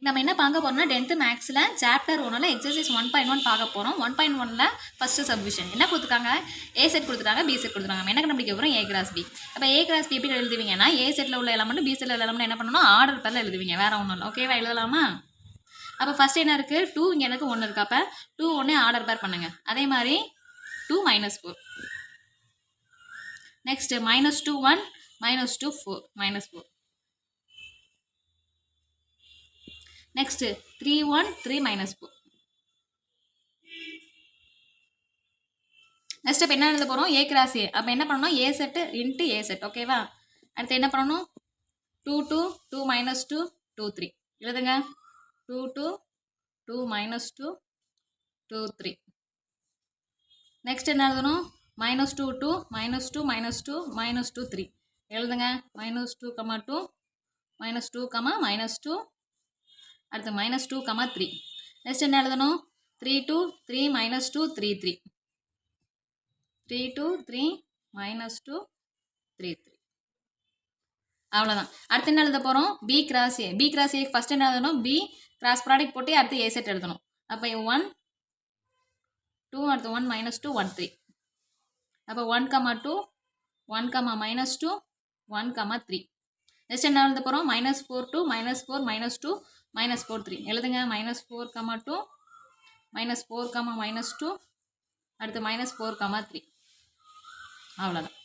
நம்ம என்ன பார்க்க போறோம்னா 10th மேக்ஸில் சாப்டர் 1ல் எக்ஸசைஸ் 1.1 பார்க்க போகிறோம். 1.1ல் ஃபஸ்ட்டு சப்டிவிஷன் என்ன கொடுத்துருக்காங்க, ஏ செட் கொடுத்துருக்காங்க, பி செட் கொடுத்துருக்காங்க. நம்ம என்ன கண்டுபிடிக்க போகிறோம், ஏ கிராஸ் பி. அப்போ ஏ கிராஸ் பி எப்படி எழுதுவீங்கன்னா, ஏ செட்டில் உள்ள எலமெண்ட் பி செட்டில் உள்ள எலமெண்ட் என்ன பண்ணணும், ஆர்டர் பேரில் எழுதுவீங்க, வேறு ஒன்றும் இல்லை. ஓகேவா, எழுதலாமா? அப்போ ஃபஸ்ட் என்ன இருக்குது, 2 இங்கே எனக்கு 1 இருக்குது. அப்போ 2 ஒன்று ஆர்டர் பேர் பண்ணுங்கள். அதே மாதிரி 2 -4. நெக்ஸ்ட்டு -2 1 -2 4 -4. Next 3 1 3 -4. நெக்ஸ்ட் இப்போ என்ன எழுத போகிறோம், ஏ கிராஸ் ஏ. அப்போ என்ன பண்ணணும், ஏ செட்டு இன்ட்டு ஏ செட். ஓகேவா, அடுத்து என்ன பண்ணணும், 2 2 2 -2 2 3 எழுதுங்க. 2 2 2 -2 2 3. நெக்ஸ்ட் என்ன எழுதணும், -2 2 -2 -2 -2 3 எழுதுங்க. -2 2 -2 -2 அடுத்து -2 3. நெக்ஸ்ட் என்ன எழுதணும், 3 2 3 -2 3 3 3 2 3 -2 3 3. அவ்வளோதான். அடுத்து என்ன எழுத போகிறோம், B cross A. B cross A first என்ன எழுதணும், பி கிராஸ் ப்ராடக்ட் போட்டு அடுத்து ஏ செட் எழுதணும். அப்போ 1 2 அடுத்து 1 -2 1 3. அப்போ 1 2 1 -2 1 3. நெக்ஸ்ட் என்ன எழுத போகிறோம், -4 2 -4 -2 -4 3 எழுதுங்க. -4 2 -4 -2 அடுத்து -4 3. அவ்வளோதான்.